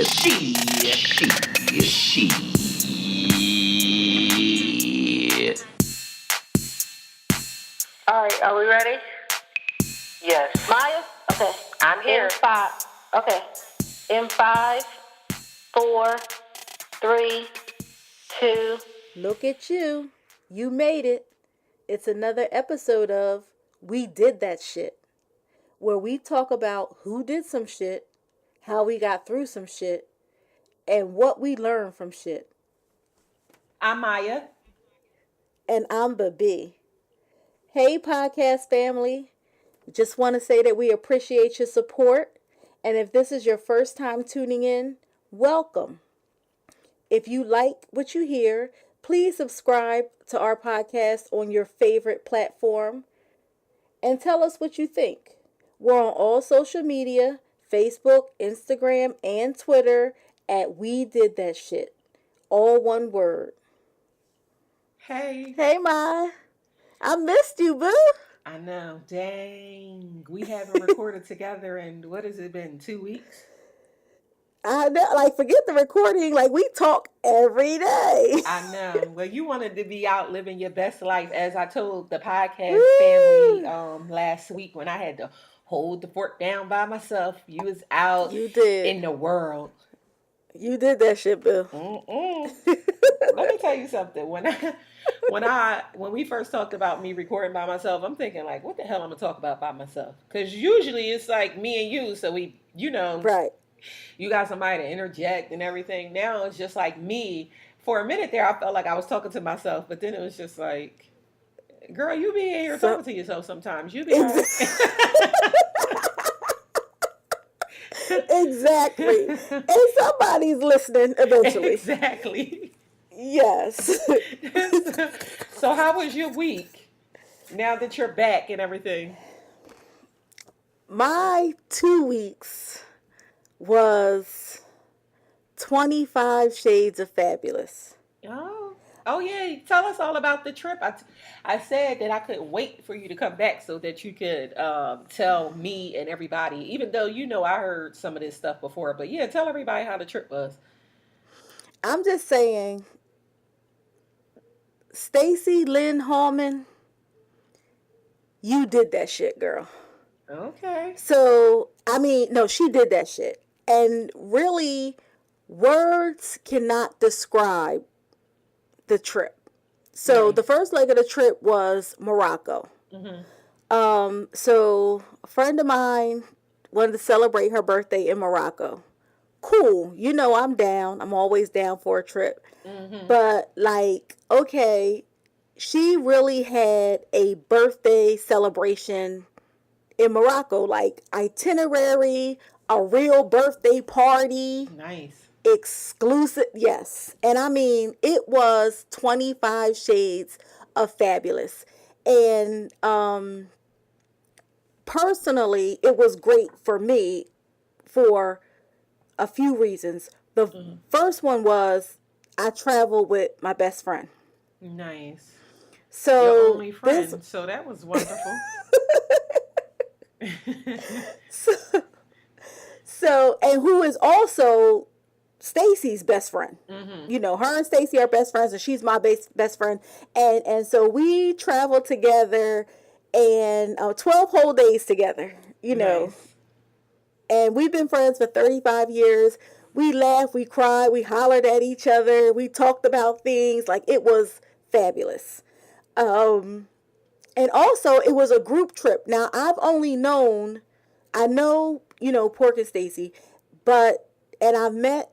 All right, are we ready? Yes. Maya? Okay. I'm here. Okay. In 5, 4, 3, 2. Look at you. You made it. It's another episode of We Did That Shit, where we talk about who did some shit, how we got through some shit, and what we learned from shit. I'm Maya. And I'm Bibbi. Hey, podcast family. Just want to say that we appreciate your support. And if this is your first time tuning in, welcome. If you like what you hear, please subscribe to our podcast on your favorite platform and tell us what you think. We're on all social media, Facebook, Instagram, and Twitter at We Did That Shit. All one word. Hey. Hey, Ma. I missed you, boo. I know. Dang. We haven't recorded together in, what has it been, 2 weeks? I know, like, forget the recording. Like, we talk every day. I know. Well, you wanted to be out living your best life, as I told the podcast Woo! family last week when I had to hold the fort down by myself. You was out You did. in the world. You did that shit, boo. Let me tell you something. When we first talked about me recording by myself, I'm thinking like, what the hell I'm gonna talk about by myself? Because usually it's like me and you, so we, Right. You got somebody to interject and everything. Now it's just like me. For a minute there, I felt like I was talking to myself, but then it was just like, girl, you be in here talking to yourself sometimes. You be Exactly. And somebody's listening eventually. Exactly. Yes. So how was your week now that you're back and everything? My 2 weeks was 25 Shades of Fabulous. Oh yeah. Tell us all about the trip. I said that I couldn't wait for you to come back so that you could tell me and everybody, even though I heard some of this stuff before. But yeah, tell everybody how the trip was. I'm just saying, Stacy Lynn Hallman, you did that shit, girl. Okay. So, I mean, no, she did that shit. And really, words cannot describe the trip. So, the first leg of the trip was Morocco. Mm-hmm. So, a friend of mine wanted to celebrate her birthday in Morocco. Cool. I'm down. I'm always down for a trip. Mm-hmm. But, like, okay, she really had a birthday celebration in Morocco, like itinerary, a real birthday party. Nice. Exclusive, yes. And I mean, it was 25 shades of fabulous. And personally, it was great for me for a few reasons. The first one was I traveled with my best friend. Nice. So your only friend. So that was wonderful. So, and who is also Stacy's best friend. Mm-hmm. Her and Stacy are best friends, and she's my best friend. And so we traveled together, and 12 whole days together, Nice. And we've been friends for 35 years. We laughed, we cried, we hollered at each other, we talked about things. Like, it was fabulous. And also, it was a group trip. Now, I know, Pork and Stacy, and I've met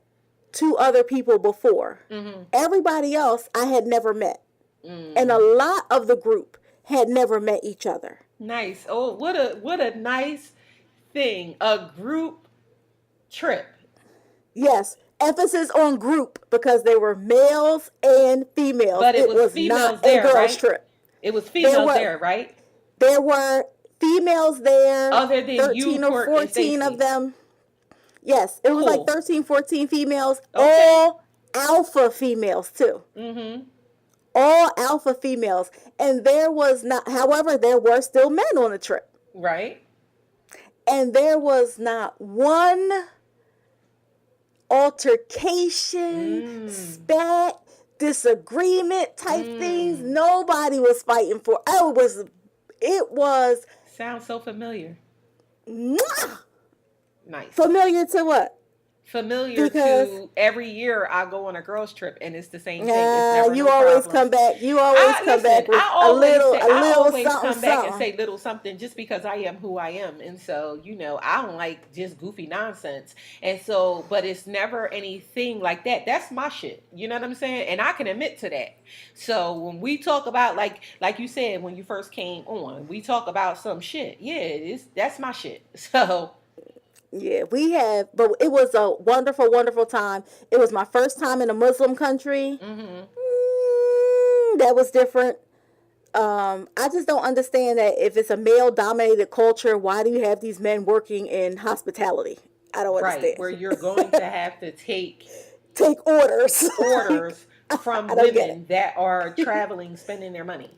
2 other people before. Mm-hmm. Everybody else I had never met. Mm. And a lot of the group had never met each other. Nice. Oh, what a nice thing. A group trip. Yes. Emphasis on group, because there were males and females. But it was females not there, a girls' right? trip. It was females there, right? There were females there. Other than 13 you, or Pork, and 14 Stacey. of them. Yes, it was Cool. like 13, 14 females. Okay. All alpha females, too. Mm-hmm. All alpha females. And there were still men on the trip. Right. And there was not one altercation, Mm. spat, disagreement type things. Mm. Nobody was fighting for. It was Sounds so familiar. mwah, Nice. familiar to what? Familiar Because to every year I go on a girls trip and it's the same thing. It's never you no always come problems. back. You always I come listen, back with a I little always something, come back and something. say little something just because I am who I am. And so, I don't like just goofy nonsense. And so, but it's never anything like that. That's my shit. You know what I'm saying? And I can admit to that. So when we talk about like you said when you first came on, we talk about some shit. Yeah, that's my shit. So Yeah, we have, but it was a wonderful, wonderful time. It was my first time in a Muslim country. mhm. That was different. I just don't understand that if it's a male dominated culture, why do you have these men working in hospitality? I don't Right, understand. where you're going to have to take Take orders. Like, orders I from don't get women it. that are traveling, spending their money.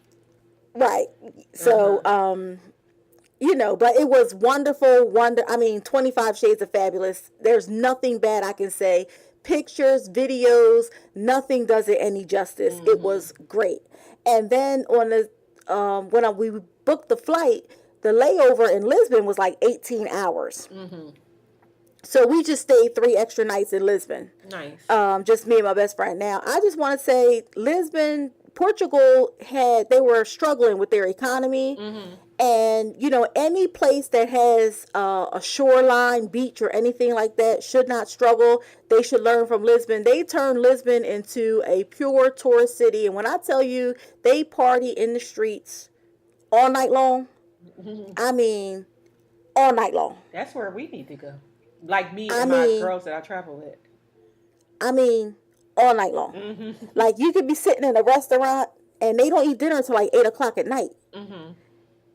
Right. So, Uh-huh. but it was wonderful. I mean, 25 Shades of Fabulous. There's nothing bad I can say. Pictures, videos, nothing does it any justice. It Mm-hmm. was great. And then we booked the flight, the layover in Lisbon was like 18 hours. Mm-hmm. So we just stayed 3 extra nights in Lisbon. Nice. Just me and my best friend. Now, I just want to say Lisbon, Portugal they were struggling with their economy. Mm-hmm. And, any place that has a shoreline, beach, or anything like that should not struggle. They should learn from Lisbon. They turned Lisbon into a pure tourist city. And when I tell you they party in the streets all night long, Mm-hmm. I mean, all night long. That's where we need to go. Like me I and my mean, girls that I travel with. I mean, all night long. Mm-hmm. Like, you could be sitting in a restaurant and they don't eat dinner until like 8 o'clock at night. Mm-hmm.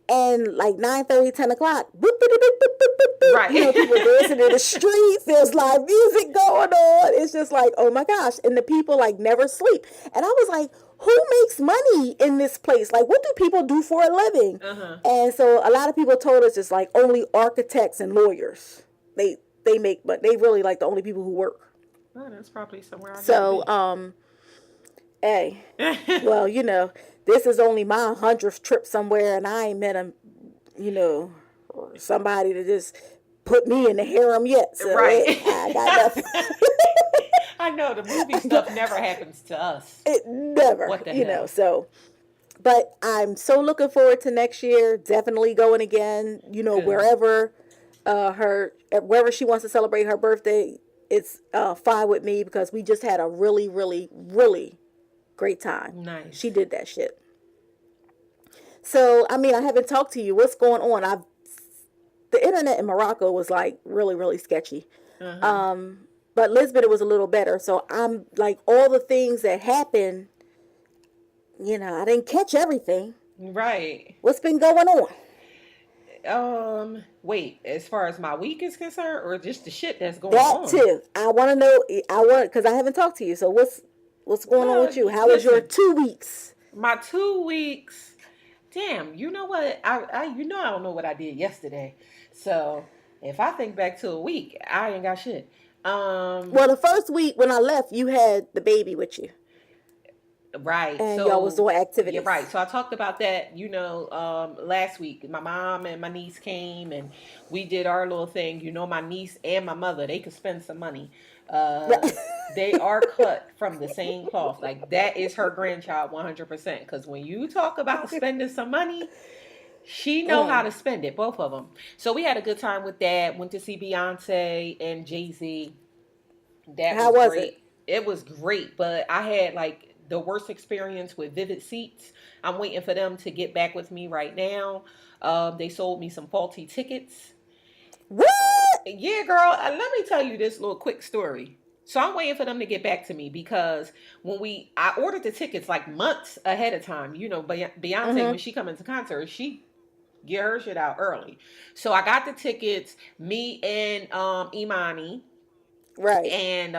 And like 9:30, 10 o'clock, boop, boop, boop, boop, boop, boop, boop, Right. people dancing in the streets. There's live music going on. It's just like, oh my gosh. And the people like never sleep. And I was like, who makes money in this place? Like, what do people do for a living? Uh-huh. And so a lot of people told us it's like only architects and lawyers. They make, but they really like the only people who work. Oh, that's probably somewhere I need to So, be. hey, well, this is only my 100th trip somewhere, and I ain't met you know, somebody to just put me in the harem yet. So Right. I got nothing. I know the movie stuff never happens to us. It never, What the hell? So, but I'm so looking forward to next year. Definitely going again. Good. Wherever she wants to celebrate her birthday, it's fine with me because we just had a really, really, really great time. She Nice. did that shit. So, I mean, I haven't talked to you. What's going on? The internet in Morocco was like really, really sketchy. Uh-huh. But Lisbon, it was a little better. So I'm like, all the things that happened, I didn't catch everything. Right. What's been going on? Wait, as far as my week is concerned, or just the shit that's going That on? too. I want to know. Because I haven't talked to you. So what's going on Well, with you? How was your listen, 2 weeks? my 2 weeks. Damn, you know what? I don't know what I did yesterday. So if I think back to a week, I ain't got shit. Um, Well, the first week when I left, you had the baby with you, right. and y'all was So doing yeah, right. activities. So I talked about that, last week. My mom and my niece came and we did our little thing. My niece and my mother, they could spend some money. Uh, they are cut from the same cloth. Like that is her grandchild 100%. Because when you talk about spending some money, she know how Mm. to spend it, both of them. So we had a good time with that. Went to see Beyonce and Jay Z. That How was was it? great. It was great, but I had like the worst experience with Vivid Seats. I'm waiting for them to get back with me right now. They sold me some faulty tickets. What? Yeah, girl. Let me tell you this little quick story. So I'm waiting for them to get back to me because I ordered the tickets like months ahead of time. Beyonce when Mm-hmm. she come into concert, she get her shit out early. So I got the tickets. Me and Imani Right. and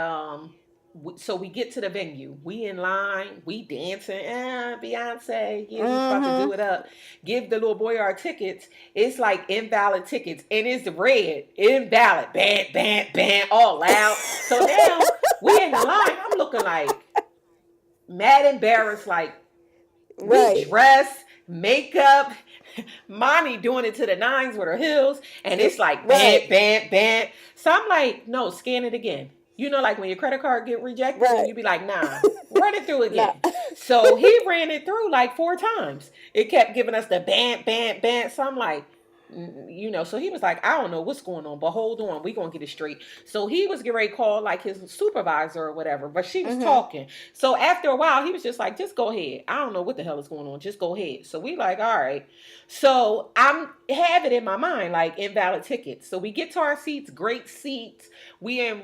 so we get to the venue. We in line. We dancing. Beyonce. Yeah, we was about to Mm-hmm. do it up. Give the little boy our tickets. It's like invalid tickets, and it's red invalid. Bam, bam, bam, all loud. So now we in the line. I'm looking like mad embarrassed. Like we Right. dress, makeup. Mommy doing it to the nines with her heels, and it's like Right. bam, bam, bam. So I'm like, no, scan it again. You know, like when your credit card get rejected, and Right. you be like, nah, run it through No. again. So he ran it through like 4 times. It kept giving us the bam, bam, bam. So I'm like, so he was like, I don't know what's going on, but hold on, we gonna get it straight. So he was getting ready to call like his supervisor or whatever, but she was Mm-hmm. talking. So after a while, he was just like, just go ahead. I don't know what the hell is going on. Just go ahead. So we like, all right. So I'm have it in my mind like invalid tickets. So we get to our seats, great seats. We in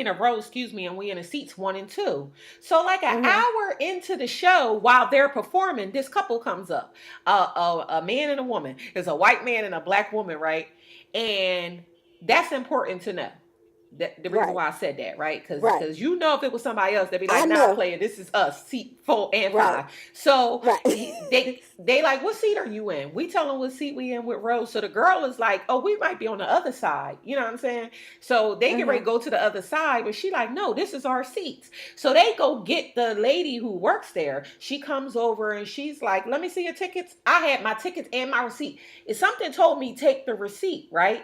a row, excuse me, and we in the seats 1 and 2. So like an Mm-hmm. hour into the show, while they're performing, this couple comes up, a man and a woman. There's a white man and a black woman, right? And that's important to know. The reason Right. why I said that, right? Right. Because if it was somebody else, they'd be I like, "Nah, know. player, this is us, seat 4 and 5." Right. So Right. they like, "What seat are you in?" We tell them what seat we in with Rose. So the girl is like, "Oh, we might be on the other side." You know what I'm saying? So they get ready Mm-hmm. to go to the other side, but she like, "No, this is our seats." So they go get the lady who works there. She comes over and she's like, "Let me see your tickets." I had my tickets and my receipt. If something told me take the receipt, right?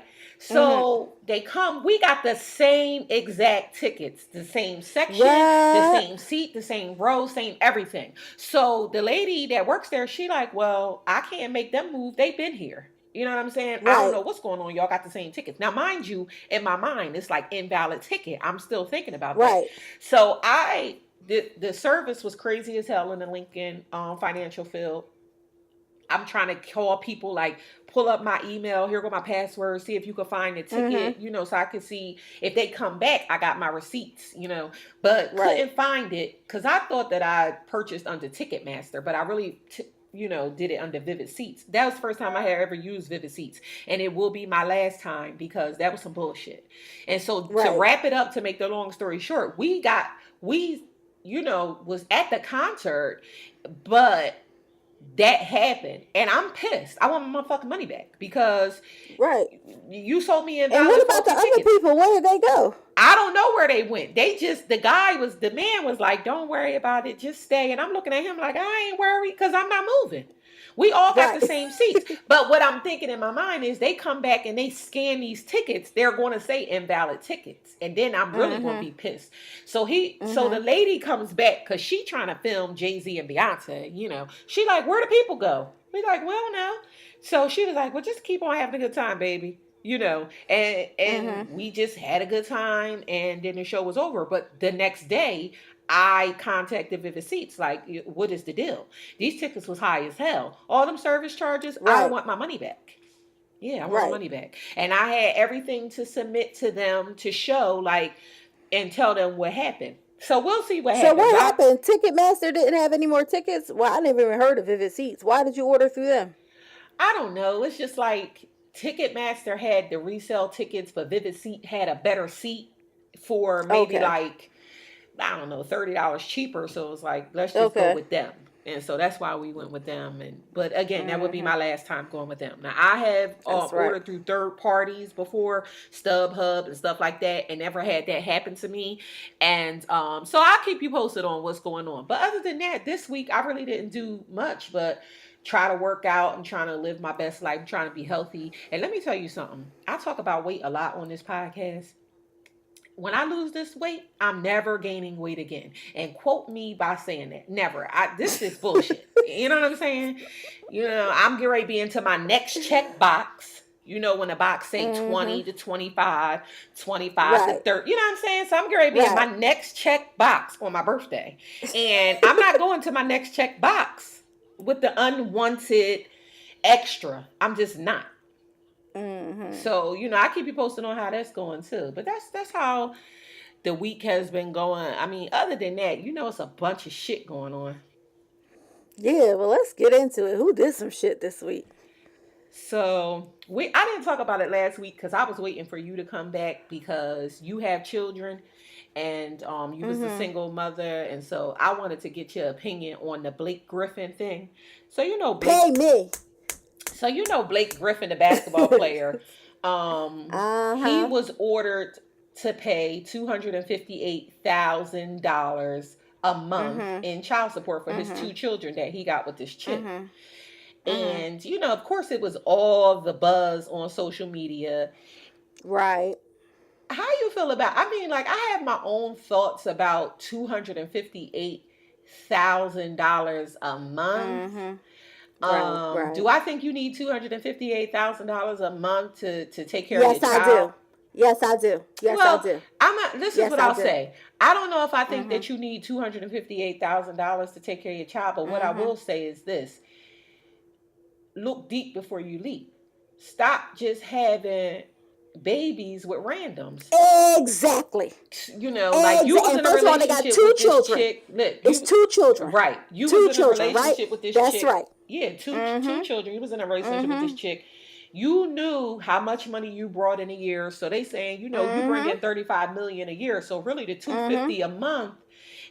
Mm-hmm. So they come, we got the same exact tickets, the same section, the What? same seat, the same row, same everything. So the lady that works there, she like, well, I can't make them move. They've been here. You know what I'm saying? I don't Right. know what's going on. Y'all got the same tickets. Now, mind you, in my mind, it's like invalid ticket. I'm still thinking about that. Right. So the service was crazy as hell in the Lincoln financial field. I'm trying to call people, like pull up my email, here go my password, see if you can find the Mm-hmm. ticket, so I could see if they come back, I got my receipts, but Right. couldn't find it because I thought that I purchased under Ticketmaster, but I really, did it under Vivid Seats. That was the first time I had ever used Vivid Seats, and it will be my last time because that was some bullshit. And so to Right. wrap it up, to make the long story short, we, was at the concert, but that happened and I'm pissed. I want my fucking money back because Right. you sold me And invalid what about the faulty other tickets. people? Where did they go? I don't know where they went. The man was like, don't worry about it, just stay. And I'm looking at him like, I ain't worried because I'm not moving. We all got the Right. same seats. But what I'm thinking in my mind is they come back and they scan these tickets, they're going to say invalid tickets. And then I'm really going to Mm-hmm. be pissed. So Mm-hmm. the lady comes back because she trying to film Jay-Z and Beyonce. She like, where do people go? We like, well, no. So she was like, well, just keep on having a good time, baby. And Mm-hmm. we just had a good time, and then the show was over. But the next day, I contacted Vivid Seats, like, what is the deal? These tickets was high as hell. All them service charges, I Right. want my money back. Yeah, I want my Right. money back. And I had everything to submit to them to show, like, and tell them what happened. So we'll see what So happens. what happened? Ticketmaster didn't have any more tickets? Well, I never even heard of Vivid Seats. Why did you order through them? I don't know. It's just like Ticketmaster had the resale tickets, but Vivid Seat had a better seat for maybe Okay. like, I don't know, $30 cheaper. So it was like, let's just go Okay. with them. And so that's why we went with them. But again, that would be Mm-hmm. my last time going with them. Now I have That's right. ordered through third parties before, StubHub and stuff like that, and never had that happen to me. And so I'll keep you posted on what's going on. But other than that, this week I really didn't do much, but try to work out and trying to live my best life, trying to be healthy. And let me tell you something. I talk about weight a lot on this podcast. When I lose this weight, I'm never gaining weight again. And quote me by saying that. Never. This is bullshit. You know what I'm saying? I'm getting ready to be into my next check box. When the box say Mm-hmm. 20 to 25, 25 to Right. 30. You know what I'm saying? So I'm getting ready to be in my Right. next check box on my birthday. And I'm not going to my next check box with the unwanted extra. I'm just not. Mm-hmm. So, I keep you posted on how that's going too. But that's how the week has been going. I mean, other than that, it's a bunch of shit going on. Yeah, well, let's get into it. Who did some shit this week? So I didn't talk about it last week because I was waiting for you to come back because you have children and you was a Mm-hmm. single mother, and so I wanted to get your opinion on the Blake Griffin thing. So you know Pay Blake. me. So you know Blake Griffin, the basketball player. He Uh-huh. was ordered to pay $258,000 a month Mm-hmm. in child support for his Mm-hmm. two children that he got with this chick. Mm-hmm. Mm-hmm. And of course, it was all the buzz on social media. Right. How you feel about? I mean, like I have my own thoughts about $258,000 a month. Mm-hmm. Right. Do Right. I think you need $258,000 a month to take care of your Yes, I child? do. Yes, I do. Yes, I Well, do. I'm not. This is Yes, what I I'll do. say. I don't know if I think Mm-hmm. that you need $258,000 to take care of your child, but what I Mm-hmm. will say is this: look deep before you leap. Stop just having babies with randoms. Exactly. Like you Exactly. was And in a first of all, they got relationship two with this children. chick. Look, It's you two children. right. You was Two in a children, right? relationship with this That's chick. right. Yeah, two Mm-hmm. children. You was in a relationship with this Mm-hmm. chick. You knew how much money you brought in a year. So they saying, you bring Mm-hmm. in 35 million a year. So really the Mm-hmm. 250 a month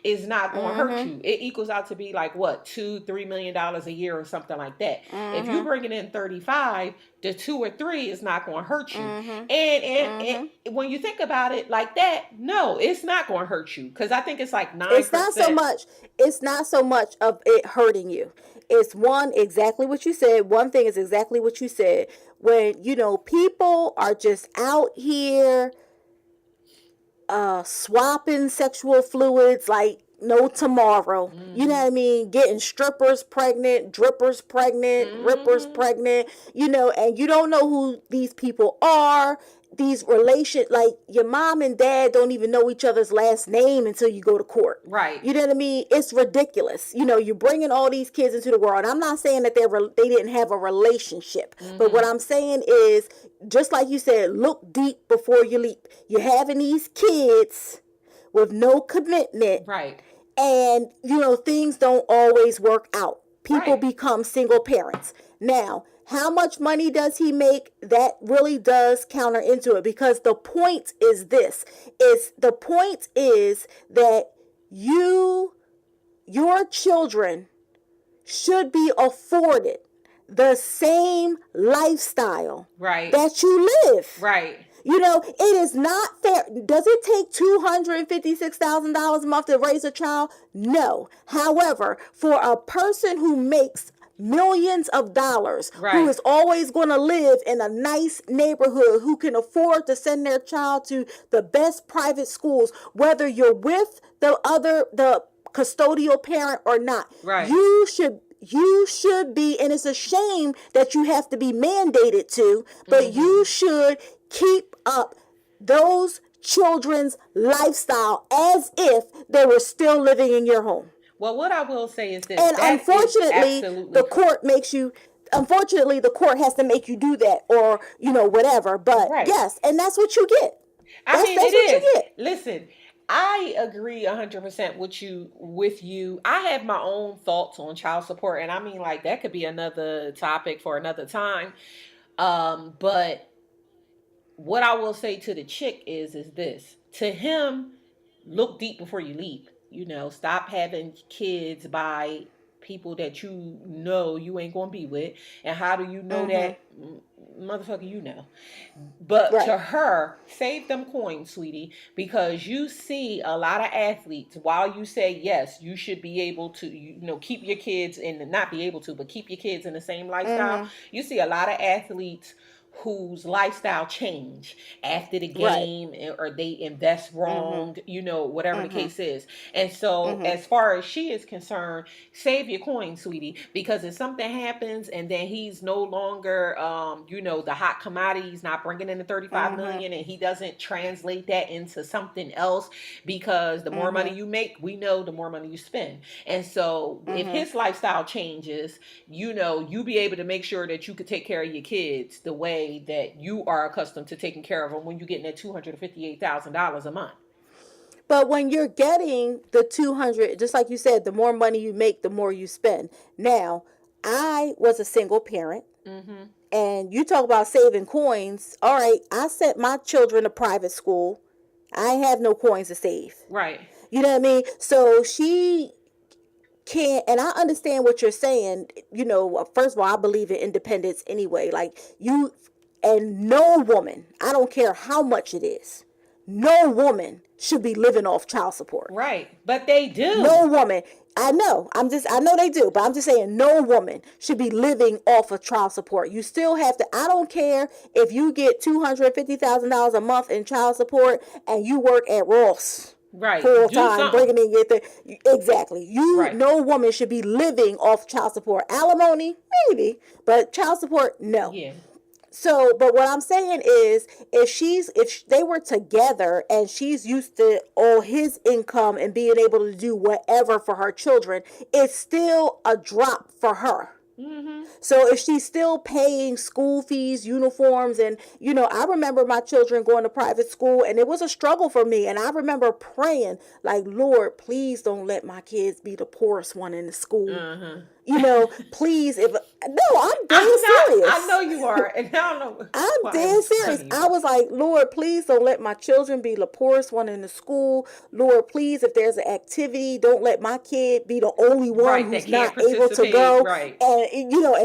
is not going to hurt Mm-hmm. you. It equals out to be like what, $2-3 million a year or something like that. If you Mm-hmm. bringing in 35, the 2 or 3 is not going to hurt you. Mm-hmm. And Mm-hmm. when you think about it like that, no, it's not going to hurt you because I think it's like nine It's not so percent. much. It's not so much of it hurting you. It's one exactly what you said. One thing is exactly what you said. When people are just out here swapping sexual fluids like no tomorrow. You know Mm-hmm. what I mean? Getting strippers pregnant, drippers pregnant, rippers Mm-hmm. pregnant, and you don't know who these people are. These like your mom and dad don't even know each other's last name until you go to court. Right. You know what I mean? It's ridiculous. You're bringing all these kids into the world. I'm not saying that they didn't have a relationship, but what Mm-hmm. I'm saying is, just like you said, look deep before you leap. You're having these kids with no commitment, Right. and things don't always work out. People Right. become single parents. Now, how much money does he make? That really does counter into it, because the point is this: is the point is that your children should be afforded the same lifestyle Right. that you live. Right. It is not fair. Does it take $256,000 a month to raise a child? No. However, for a person who makes millions of dollars, who Right. is always going to live in a nice neighborhood, who can afford to send their child to the best private schools, whether you're with the custodial parent or not, Right. you should be, and it's a shame that you have to be mandated to, but Mm-hmm. you should keep up those children's lifestyle as if they were still living in your home. Well, what I will say is this: And that is unfortunately, absolutely the court makes you. Unfortunately, the court has to make you do that, or whatever. But right. yes, and that's what you get. I That's mean, that's it what is. you get. Listen, I agree 100% with you. I have my own thoughts on child support, and I mean, like that could be another topic for another time. But what I will say to the chick is this: to him, look deep before you leap. Stop having kids by people that you ain't gonna be with. And how do you know Mm-hmm. that? Motherfucker, you know. But Right. to her, save them coins, sweetie, because you see a lot of athletes. While you say yes, you should be able to, keep your kids in, not be able to, but keep your kids in the same lifestyle. Mm-hmm. You see a lot of athletes whose lifestyle change after the Right. game, or they invest Mm-hmm. wrong, whatever the Mm-hmm. case is. And so Mm-hmm. as far as she is concerned, save your coin, sweetie, because if something happens and then he's no longer the hot commodity, he's not bringing in the 35 Mm-hmm. million, and he doesn't translate that into something else, because the more money Mm-hmm. you make, we know the more money you spend. And so if Mm-hmm. his lifestyle changes, you be able to make sure that you could take care of your kids the way that you are accustomed to taking care of them when you're getting that $258,000 a month. But when you're getting the 200, just like you said, the more money you make, the more you spend. Now, I was a single parent. Mm-hmm. And you talk about saving coins. All right, I sent my children to private school. I have no coins to save. Right. You know what I mean? So she can't, and I understand what you're saying. First of all, I believe in independence anyway. Like you, and no woman, I don't care how much it is, no woman should be living off child support. Right. But they do. No woman. I know. I know they do, but I'm just saying no woman should be living off of child support. You still have to, I don't care if you get $250,000 a month in child support and you work at Ross Right. full Do time, something. bringing in your thing. Exactly. Right. No woman should be living off child support. Alimony, maybe, but child support, no. Yeah. So, but what I'm saying is, if they were together and she's used to all his income and being able to do whatever for her children, it's still a drop for her. Mm-hmm. So if she's still paying school fees, uniforms, and I remember my children going to private school, and it was a struggle for me. And I remember praying, like, Lord, please don't let my kids be the poorest one in the school. Uh-huh. Please, I'm dead serious. I know you are, and I don't know. I'm dead serious. I was like, Lord, please don't let my children be the poorest one in the school. Lord, please, if there's an activity, don't let my kid be the only one Right, who's that can't not able to go. right. And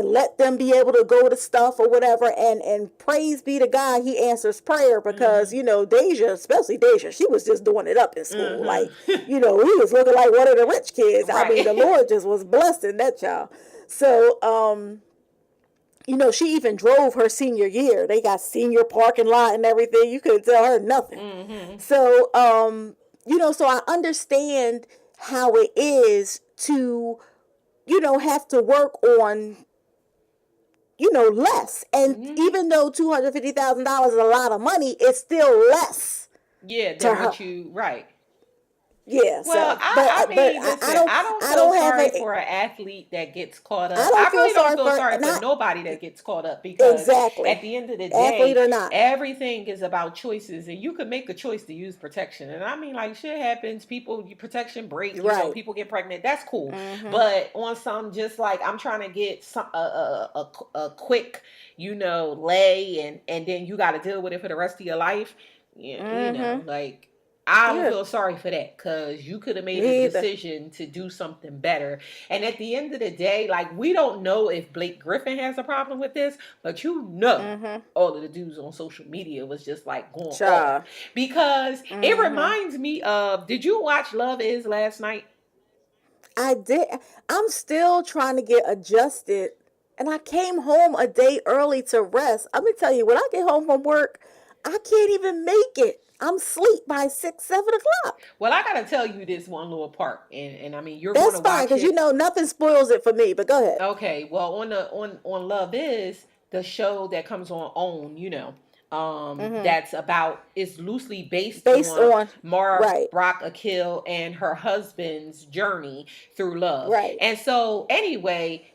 let them be able to go to stuff or whatever. And praise be to God, he answers prayer because, Deja, especially Deja, she was just doing it up in school. Like, he was looking like one of the rich kids. Right. I mean, the Lord just was blessing that child. So, she even drove her senior year. They got senior parking lot and everything. You couldn't tell her nothing. Mm-hmm. So, so I understand how it is to, have to work on, less. And even though $250,000 is a lot of money, it's still less. Yeah, to than her. what you, right. Yeah, well, so I mean, listen, I don't feel sorry have for an athlete that gets caught up. I really don't feel feel sorry for nobody that gets caught up because exactly. at the end of the Athlete day, or not, everything is about choices, and you can make a choice to use protection. And I mean, like shit happens, protection break, right. People get pregnant. That's cool, Mm-hmm. but on some just like I'm trying to get some a quick, lay, and then you got to deal with it for the rest of your life. Yeah, like. I don't feel sorry for that because you could have made a decision to do something better. And at the end of the day, like we don't know if Blake Griffin has a problem with this, but all of the dudes on social media was just like going off because it reminds me of. Did you watch Love Is last night? I did. I'm still trying to get adjusted, and I came home a day early to rest. I'm gonna tell you, when I get home from work, I can't even make it. I'm asleep by 6, 7 o'clock. Well, I gotta tell you this one little part, and I mean That's gonna fine because nothing spoils it for me. But go ahead. Okay, well on Love Is the show that comes on OWN, that's about it's loosely based on Mara Brock Akil and her husband's journey through love. Right. And so anyway,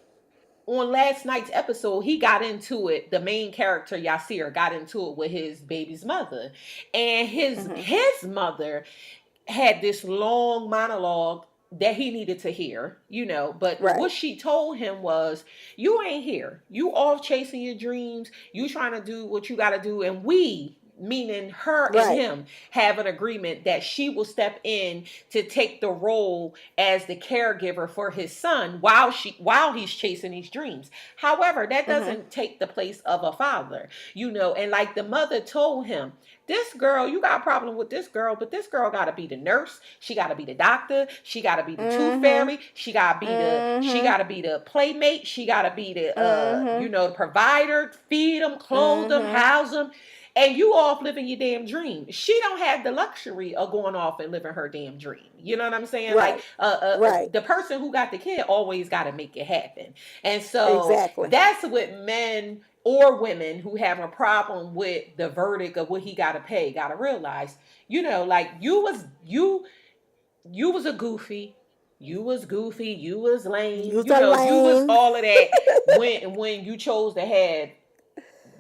on last night's episode, he got into it. The main character, Yasir, got into it with his baby's mother. And his mother had this long monologue that he needed to hear, but what she told him was, you ain't here. You off chasing your dreams. You trying to do what you got to do. And we, meaning her and him, have an agreement that she will step in to take the role as the caregiver for his son while he's chasing these dreams. However, that doesn't take the place of a father, and like the mother told him, this girl, you got a problem with this girl, but this girl got to be the nurse. She got to be the doctor. She got to be the tooth fairy. She got to be the playmate. She got to be the the provider, feed them, clothe them, house them. And you off living your damn dream. She don't have the luxury of going off and living her damn dream. You know what I'm saying? Right. Like the person who got the kid always got to make it happen. And so that's what men or women who have a problem with the verdict of what he got to pay got to realize. Like you was a goofy. You was goofy. You was lame. You was all of that when you chose to have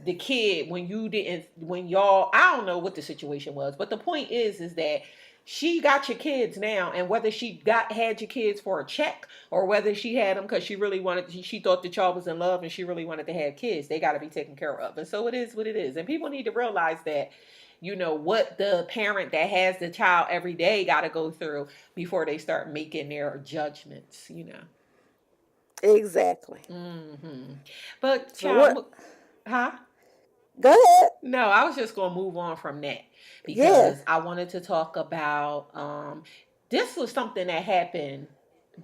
the kid, when y'all, I don't know what the situation was, but the point is that She got your kids now, and whether she had your kids for a check or whether she had them because she really wanted, she thought that y'all was in love and she really wanted to have kids, they got to be taken care of. And so it is what it is. And people need to realize that, what the parent that has the child every day got to go through before they start making their judgments. Exactly. But So what? child, huh? Go ahead. No, I was just going to move on from that Yeah. because I wanted to talk about this was something that happened,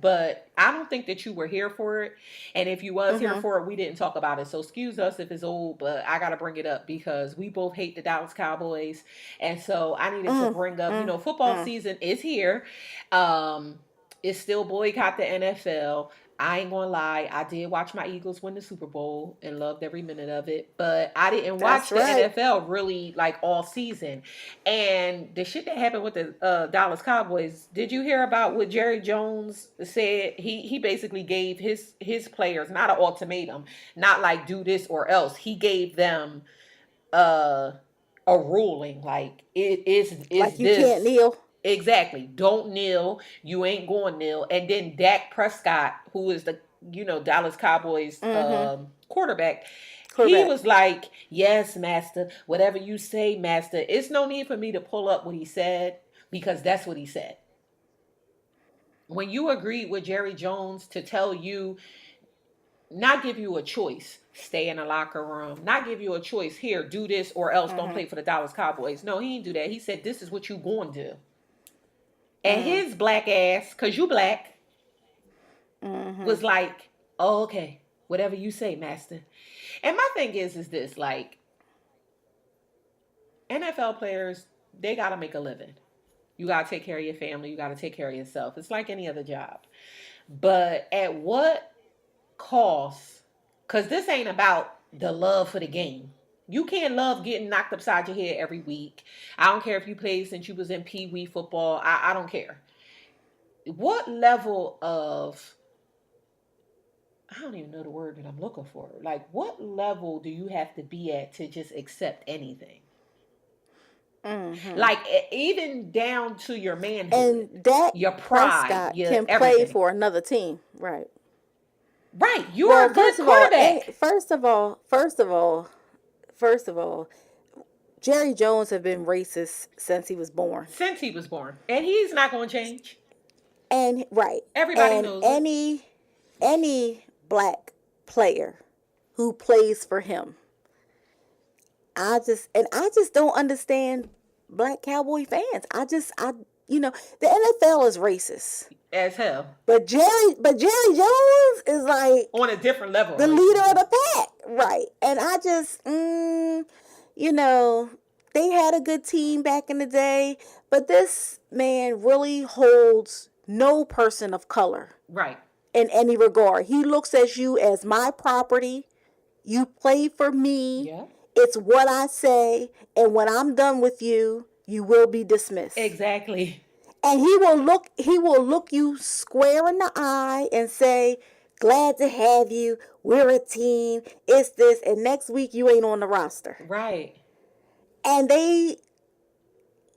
but I don't think that you were here for it. And if you was here Mhm. for it, we didn't talk about it. So excuse us if it's old, but I got to bring it up because we both hate the Dallas Cowboys. And so I needed to Mm, bring up, mm, football mm. season is here. Um it's still boycott the NFL. I ain't gonna lie, I did watch my Eagles win the Super Bowl and loved every minute of it, but I didn't That's watch the right. NFL really like all season. And the shit that happened with the Dallas Cowboys, did you hear about what Jerry Jones said? He basically gave his players not an ultimatum, not like do this or else. He gave them uh a ruling like it is Like you can't this. kneel. Exactly. Don't kneel. You ain't going kneel. And then Dak Prescott, who is the Dallas Cowboys Mhm. quarterback, he Correct. was like, "Yes, master. Whatever you say, master." It's no need for me to pull up what he said because that's what he said. When you agreed with Jerry Jones to tell you, not give you a choice, stay in the locker room, not give you a choice, here, do this or else don't Mhm. play for the Dallas Cowboys. No, he didn't do that. He said, "This is what you going to do." And Mm. his black ass, cause you black, Mhm. was like, "Oh, okay, whatever you say, master." And my thing is this: like NFL players, they gotta make a living. You gotta take care of your family. You gotta take care of yourself. It's like any other job. But at what cost? Cause this ain't about the love for the game. You can't love getting knocked upside your head every week. I don't care if you played since you was in Pee Wee football. I don't care. What level of, I don't even know the word that I'm looking for. Like, what level do you have to be at to just accept anything? Mhm. Like, even down to your manhood, And Dak your pride, Prescott your can play everything. for another team, right? Right. You Well, are a good first of all, quarterback first of all, Jerry Jones have been racist since he was born, since he was born. And he's not going to change. and right, Everybody and knows it. any black player who plays for him, I just don't understand black cowboy fans. The NFL is racist, As hell. but Jerry Jones is like On a different level of the leader of racism. the pack, right? And I just, you know, they had a good team back in the day, but this man really holds no person of color Right. in any regard. He looks at you as my property. You play for me. Yeah. It's what I say, and when I'm done with you, you will be dismissed. Exactly. And he will look you square in the eye and say, "Glad to have you. We're a team. It's this." And next week you ain't on the roster. Right. And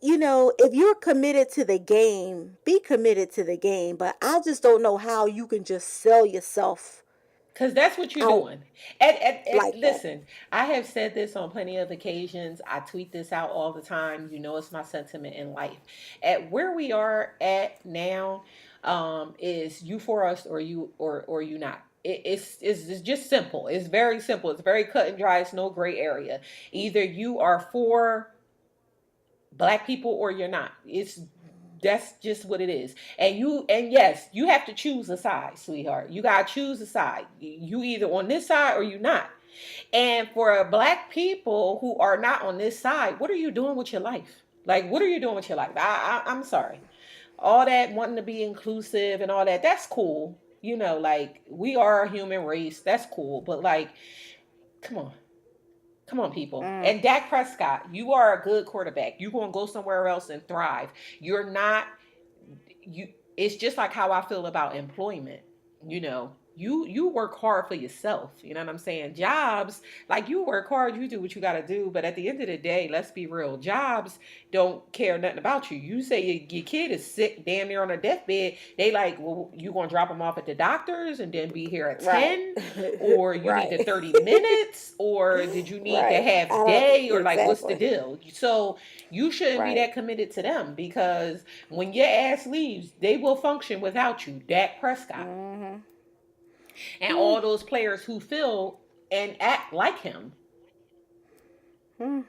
if you're committed to the game, be committed to the game. But I just don't know how you can just sell yourself Because that's what you're out doing. like that. Listen, I have said this on plenty of occasions. I tweet this out all the time. It's my sentiment in life. At where we are at now, is you for us or you not. It's just simple. It's very simple. It's very cut and dry. It's no gray area. Either you are for black people or you're not. That's just what it is. And yes, you have to choose a side, sweetheart. You gotta choose a side. You either on this side or you not. And for black people who are not on this side, what are you doing with your life? Like, what are you doing with your life? I'm sorry. All that wanting to be inclusive and all that, that's cool. Like, we are a human race. That's cool. But like, come on. Come on, people. Mm. And Dak Prescott, you are a good quarterback. You're gonna go somewhere else and thrive. You're not you It's just like how I feel about employment. You know, you work hard for yourself. You know what I'm saying? Jobs, like you work hard, you do what you got to do. But at the end of the day, let's be real. Jobs don't care nothing about you. You say your kid is sick, damn near on a deathbed. They like, well, you gonna drop them off at the doctor's and then be here at Right. 10, or you need the Right. 30 minutes, or did you need the Right. half I don't day, or like what's the exactly. deal? So you shouldn't be Right. that committed to them, because when your ass leaves, they will function without you. Dak Prescott Mhm. and Mm. all those players who feel and act like him. Mm.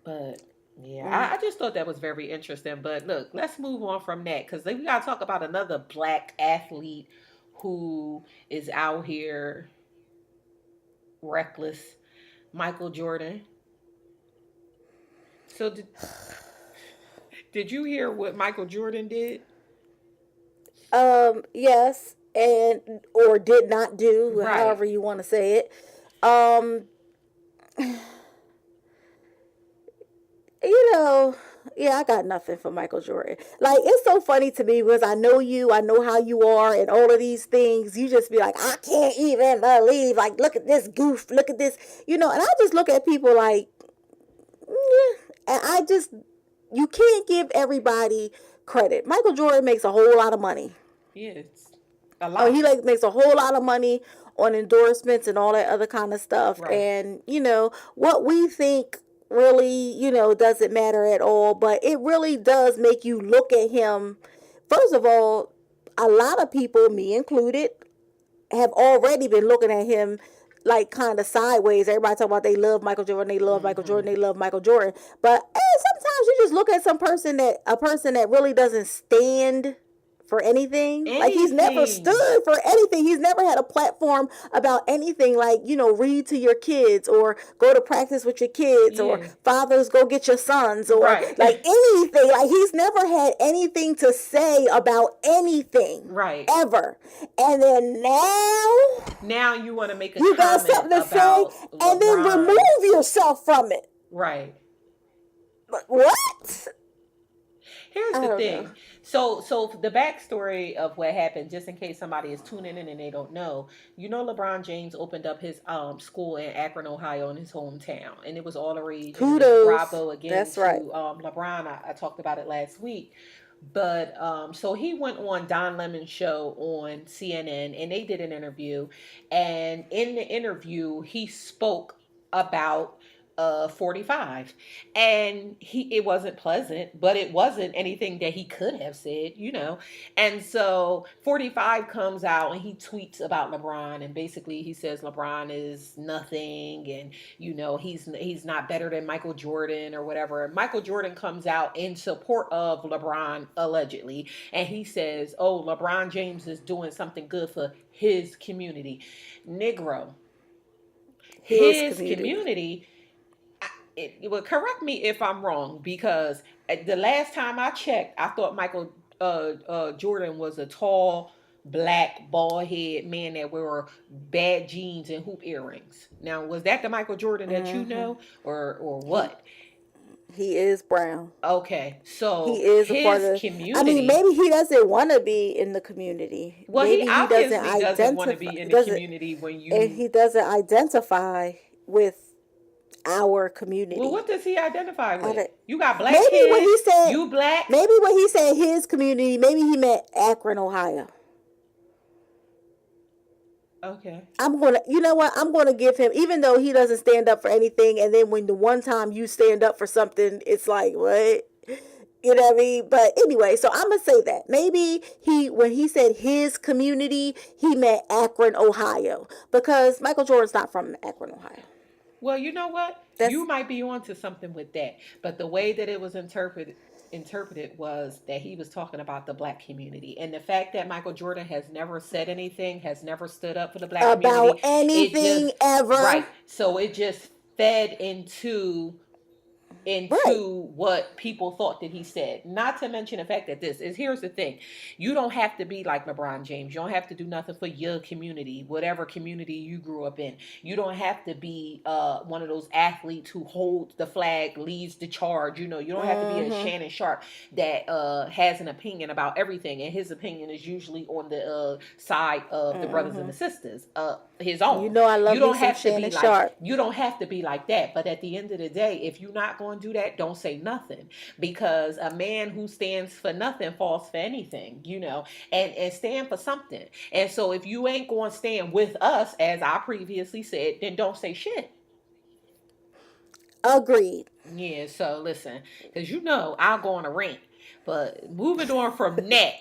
But yeah, Mm. I just thought that was very interesting. But look, let's move on from that, because we got to talk about another black athlete who is out here reckless, Michael Jordan. So did you hear what Michael Jordan did? Yes, and or did not do, Right. however you want to say it. Um, you know, yeah, I got nothing for Michael Jordan. Like, it's so funny to me because I know you, I know how you are, and all of these things. You just be like, I can't even believe. Like, look at this goof, look at this, and I just look at people like, yeah, and I just, you can't give everybody credit. Michael Jordan makes a whole lot of money. Yeah, it's a Oh, he lot. like makes a whole lot of money on endorsements and all that other kind of stuff. Right. And what we think really, doesn't matter at all. But it really does make you look at him. First of all, a lot of people, me included, have already been looking at him like kind of sideways. Everybody talk about they love Michael Jordan, they love Michael Mm-hmm. Jordan, they love Michael Jordan. But sometimes you just look at a person that really doesn't stand for anything. Like, he's never Anything. stood for anything. He's never had a platform about anything, like, read to your kids or go to practice with your kids or Yeah. fathers go get your sons or Right. like anything. Like, he's never had anything to say about anything Right. ever. And then now Now you want to make a you got comment something to say about and then remove LeBron. yourself from it. Right. What? Here's I the don't know. thing. So the backstory of what happened, just in case somebody is tuning in and they don't know, LeBron James opened up his school in Akron, Ohio, in his hometown, and it was all the rage, and it was Kudos. bravo again That's right. to LeBron. I talked about it last week. But so he went on Don Lemon's show on CNN, and they did an interview. And in the interview, he spoke about 45, and it wasn't pleasant, but it wasn't anything that he could have said. And so 45 comes out and he tweets about LeBron, and basically he says LeBron is nothing, and he's not better than Michael Jordan or whatever. Michael Jordan comes out in support of LeBron, allegedly, and he says, oh, LeBron James is doing something good for his community. Negro, His his community. community. It will correct me if I'm wrong, because the last time I checked, I thought Michael Jordan was a tall, black, bald head man that wore bad jeans and hoop earrings. Now, was that the Michael Jordan that you Mm-hmm. know, or He what? he is brown. Okay, so He is a part his of. I mean, community. maybe he doesn't want to be in the community. Well, he Maybe he doesn't obviously doesn't want to identify. be in the Doesn't community when and you. he doesn't identify with our Well, community. what does he identify I with? don't- You got black Maybe when he kids. said, You black. maybe when he said his community, maybe he meant Akron, Ohio. Okay. I'm gonna, you know what? I'm gonna give him, even though he doesn't stand up for anything. And then when the one time you stand up for something, it's like, what? You know what I mean? But anyway, so I'm gonna say that maybe when he said his community, he meant Akron, Ohio, because Michael Jordan's not from Akron, Ohio. Well, you know what? You That's might be onto something with that. But the way that it was interpreted was that he was talking about the black community. And the fact that Michael Jordan has never said anything, has never stood up for the black about community, it anything just ever. right. So it just fed into Right. into what people thought that he said. Not to mention the fact that here's the thing. You don't have to be like LeBron James. You don't have to do nothing for your community, whatever community you grew up in. You don't have to be one of those athletes who holds the flag, leads the charge. You know, you don't have to be a Mm-hmm. Shannon Sharp that has an opinion about everything, and his opinion is usually on the side of the brothers and Mm-hmm. the sisters, his You own. know I You love me don't some have to be Shannon like Sharp. you don't have to be like that. But at the end of the day, if you're not going to do that, don't say nothing, because a man who stands for nothing falls for anything, you know, and stand for something. And so if you ain't going to stand with us, as I previously said, then don't say shit. Agreed. Yeah, so listen, because you know I'll go on a rant. But moving on from that,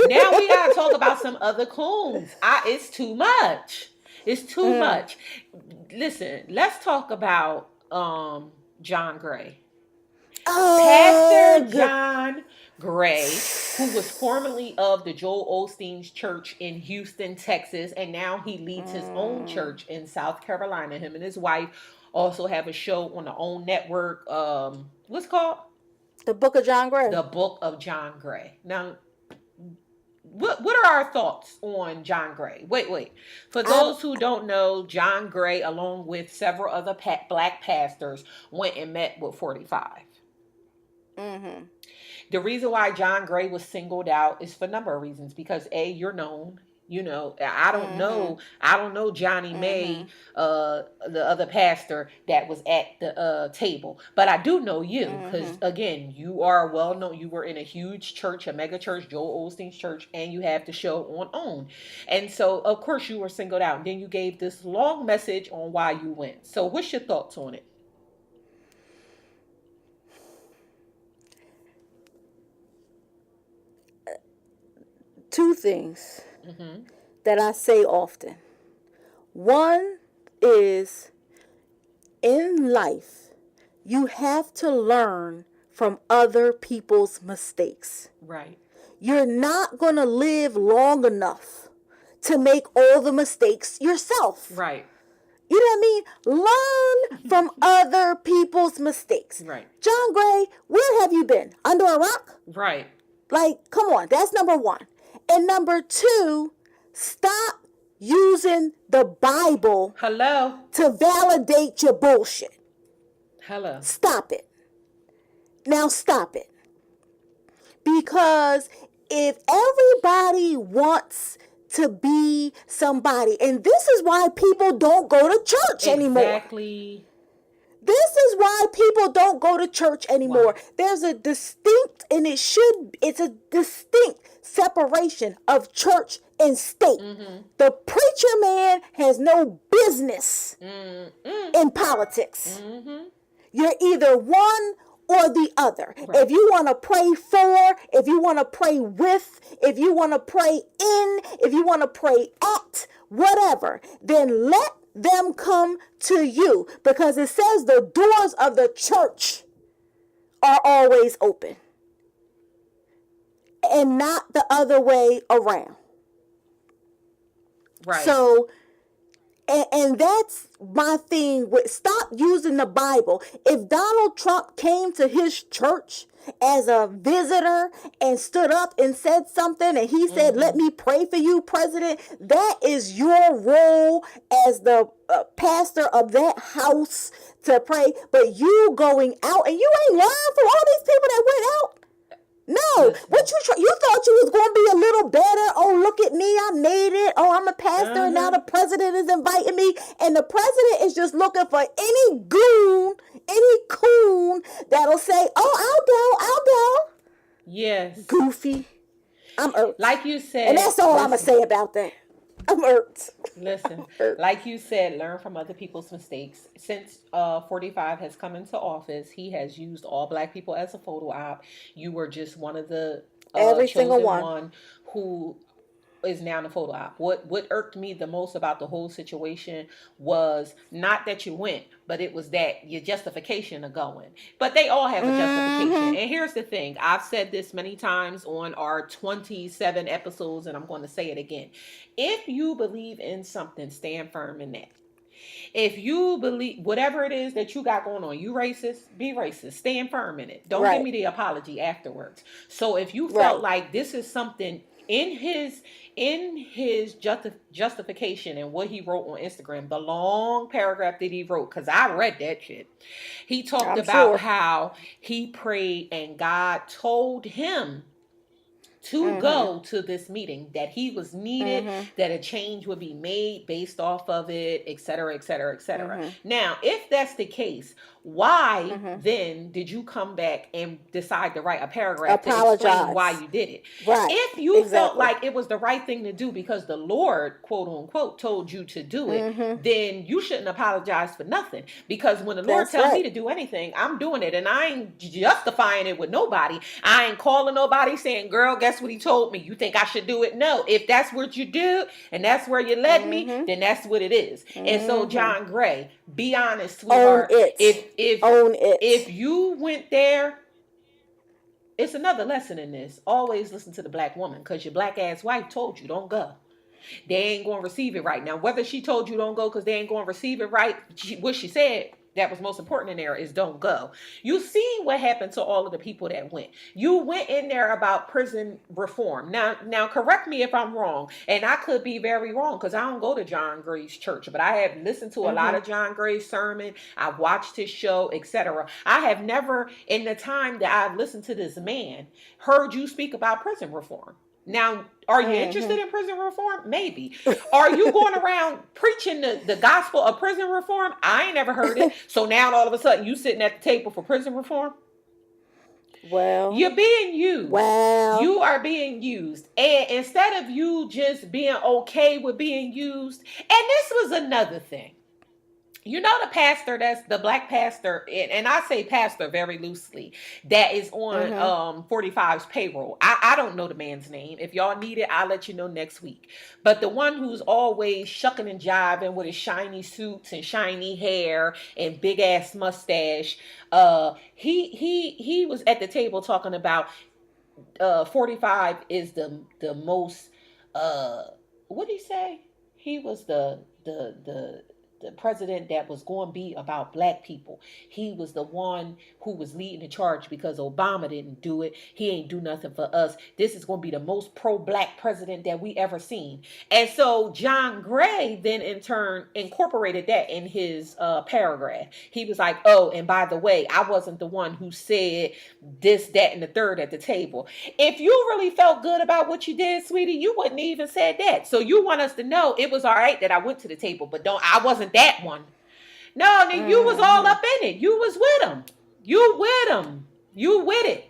now we gotta talk about some other coons. It's too much. It's too Mm. much. Listen, let's talk about John Gray. Pastor Ugh. John Gray, who was formerly of the Joel Osteen's church in Houston, Texas, and now he leads his own Mm. church in South Carolina. Him and his wife also have a show on their own network. What's it called? The Book of John Gray. The Book of John Gray. Now, what are our thoughts on John Gray? Wait. For I those who don't know, John Gray, along with several other black pastors, went and met with 45. mm-hmm. The reason why John Gray was singled out is for a number of reasons. Because A, you're known. You know, Mm-hmm. I don't know Johnny Mm-hmm. May, the other pastor that was at the table, but I do know you because Mm-hmm. again, you are well known. You were in a huge church, a mega church, Joel Osteen's church, and you have the show on OWN, and so of course you were singled out. And then you gave this long message on why you went. So, what's your thoughts on it? Two things Mm-hmm. that I say often. One is, in life, you have to learn from other people's mistakes. Right. You're not going to live long enough to make all the mistakes yourself. Right. You know what I mean? Learn from other people's mistakes. Right. John Gray, where have you been? Under a rock? Right. Like, come on. That's number one. And number two, stop using the Bible Hello. to validate your bullshit. Hello. Stop it. Now stop it. Because if everybody wants to be somebody, and this is why people don't go to church anymore. Exactly. This is why people don't go to church anymore. Wow. There's a distinct, and it's a distinct separation of church and state. Mm-hmm. The preacher man has no business Mm-hmm. in politics. Mm-hmm. You're either one or the other. Right. If you want to pray for, if you want to pray with, if you want to pray in, if you want to pray at, whatever, then let them come to you, because it says the doors of the church are always open and not the other way around. Right. So, and that's my thing with, stop using the Bible. If Donald Trump came to his church as a visitor and stood up and said something, and he said, let me pray for you, President, that is your role as the pastor of that house to pray. But you going out, and you ain't learned from all these people that went out. No, Listen. what you thought you was going to be a little better. Oh, look at me, I made it. Oh, I'm a pastor, and now the president is inviting me. And the president is just looking for any goon, any coon that'll say, oh, I'll go. Yes. Goofy. I'm irked. Like you said. And that's all I'm going to say about that. I'm irked. Listen, like you said, learn from other people's mistakes. Since 45 has come into office, he has used all black people as a photo op. You were just one of the Every chosen single one who is now the photo op. What irked me the most about the whole situation was not that you went, but it was that your justification of going. But they all have a justification. And here's the thing. I've said this many times on our 27 episodes, and I'm going to say it again. If you believe in something, stand firm in that. If you believe whatever it is that you got going on, you racist, be racist. Stand firm in it. Don't give Right. me the apology afterwards. So if you felt Right. like this is something in his justification and what he wrote on Instagram, the long paragraph that he wrote, because I read that shit. He talked I'm about sure. how he prayed and God told him to Mhm. go to this meeting, that he was needed, Mhm. that a change would be made based off of it, et cetera, et cetera, et cetera. Mhm. Now, if that's the case, why Mhm. then did you come back and decide to write a paragraph to explain why Apologize. you did it? Right. If you felt Exactly. like it was the right thing to do because the Lord, quote unquote, told you to do it, Mhm. then you shouldn't apologize for nothing. Because when the Lord That's tell me right. to do anything, I'm doing it, and I ain't justifying it with nobody. I ain't calling nobody saying, "Girl, guess what he told me? You think I should do it?" No. If that's what you do and that's where you led me, Mhm. then that's what it is. And so, Mhm. John Gray, be honest, Own sweetheart. it. Own If it. you went there, it's another lesson in this. Always listen to the black woman, because your black ass wife told you don't go. They ain't going to receive it right. Now, whether she told you don't go because they ain't going to receive it right, what she said that was most important in there is don't go. You see what happened to all of the people that went. You went in there about prison reform. Now, correct me if I'm wrong, and I could be very wrong because I don't go to John Gray's church, but I have listened to a lot Mhm. of John Gray's sermon. I've watched his show, etc. I have never, in the time that I've listened to this man, heard you speak about prison reform. Now, are you interested Mhm. in prison reform? Maybe. Are you going around preaching the gospel of prison reform? I ain't never heard it. So now all of a sudden you sitting at the table for prison reform? Well. You're being used. Well. You are being used. And instead of you just being okay with being used, and this was another thing. You know the pastor, that's the black pastor, and I say pastor very loosely, that is on Mhm. 45's payroll. I don't know the man's name. If y'all need it, I'll let you know next week. But the one who's always shucking and jiving with his shiny suits and shiny hair and big ass mustache, he was at the table talking about 45 is the most uh what did he say? He was the president that was going to be about black people. He was the one who was leading the charge because Obama didn't do it. He ain't do nothing for us. This is going to be the most pro-black president that we ever seen. And so John Gray then in turn incorporated that in his paragraph. He was like, "Oh, and by the way, I wasn't the one who said this, that, and the third at the table." If you really felt good about what you did, sweetie, you wouldn't even said that. So you want us to know it was all right that I went to the table, but I wasn't that one. No, then you was all Mhm. up in it. You was with him. You with him. You with it.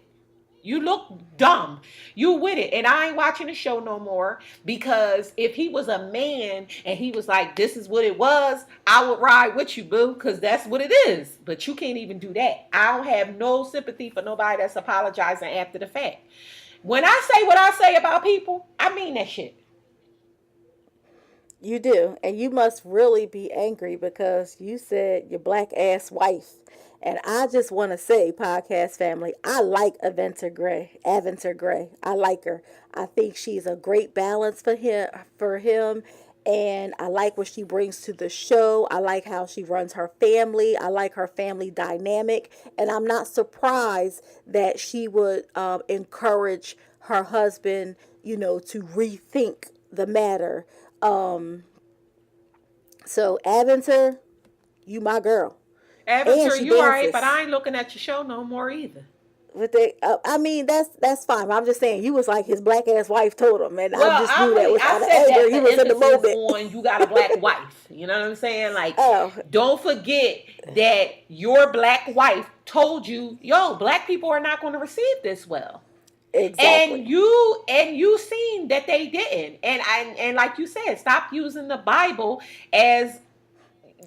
You look dumb. You with it. And I ain't watching the show no more, because if he was a man and he was like, "This is what it was," I would ride with you, boo, because that's what it is. But you can't even do that. I don't have no sympathy for nobody that's apologizing after the fact. When I say what I say about people, I mean that shit. You do. And you must really be angry because you said your black ass wife. And I just want to say, podcast family, I like Aventer Gray. Aventer Gray. I like her. I think she's a great balance for him. And I like what she brings to the show. I like how she runs her family. I like her family dynamic. And I'm not surprised that she would encourage her husband, to rethink the matter. Um, so Aventer, you my girl, and Avatar, she you alright, but dances. I ain't looking at your show no more either. But I mean, that's fine. I'm just saying, you was like his black ass wife told him, and I Well, just knew that was I out of said anger. that He for was in the emphasis moment. on you got a black wife. You know what I'm saying? Like, Oh, don't forget that your black wife told you, "Yo, black people are not going to receive this well." exactly. And you seen that they didn't. And like you said, stop using the Bible as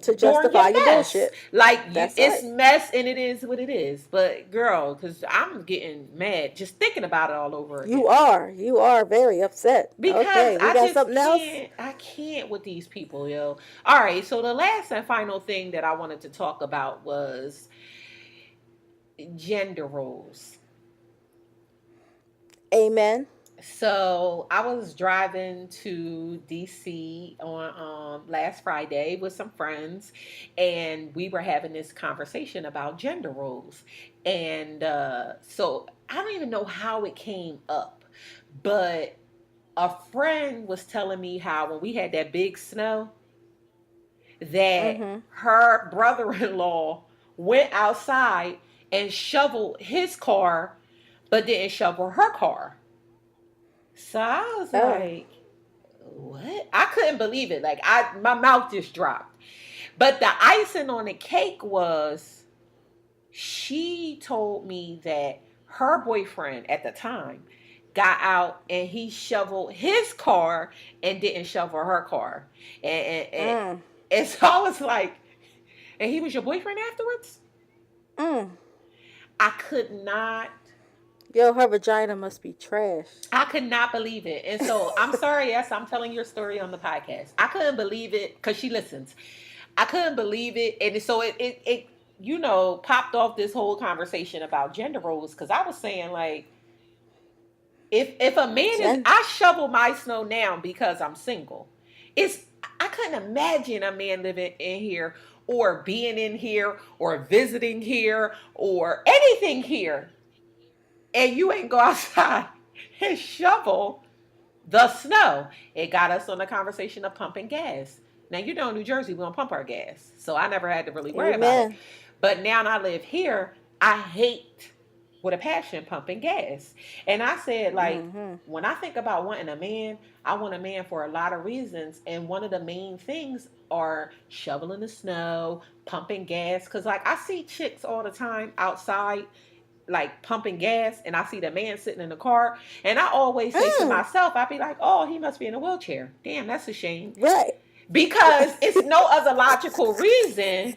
To during your justify your mess. bullshit. Like, That's it's right. mess and it is what it is. But girl, because I'm getting mad just thinking about it all over You again. are. You are very upset. Because Okay, we I got just something else. can't, I can't with these people, yo. All right, so the last and final thing that I wanted to talk about was gender roles. Amen. So I was driving to DC on last Friday with some friends, and we were having this conversation about gender roles. And so I don't even know how it came up, but a friend was telling me how when we had that big snow, that Mhm. her brother-in-law went outside and shoveled his car, but didn't shovel her car. So I was Oh. like, what? I couldn't believe it. Like my mouth just dropped. But the icing on the cake was she told me that her boyfriend at the time got out and he shoveled his car and didn't shovel her car. And and, and, Mm. and so I was like, and he was your boyfriend afterwards? Mm. I could not Yo, her vagina must be trash. I could not believe it. And so I'm sorry, yes, I'm telling your story on the podcast. I couldn't believe it because she listens. I couldn't believe it. And so it popped off this whole conversation about gender roles because I was saying, like, if a man is, Jen. I shovel my snow now because I'm single. It's, I couldn't imagine a man living in here or being in here or visiting here or anything here and you ain't go outside and shovel the snow. It got us on the conversation of pumping gas. Now, you know, in New Jersey, we don't pump our gas. So I never had to really worry about it. Amen. But now I live here, I hate with a passion pumping gas. And I said, like, Mhm. when I think about wanting a man, I want a man for a lot of reasons. And one of the main things are shoveling the snow, pumping gas. Because, like, I see chicks all the time outside like pumping gas and I see the man sitting in the car and I always say to Mm. myself, I'd be like, oh, he must be in a wheelchair. Damn, that's a shame. Right. Because it's no other logical reason.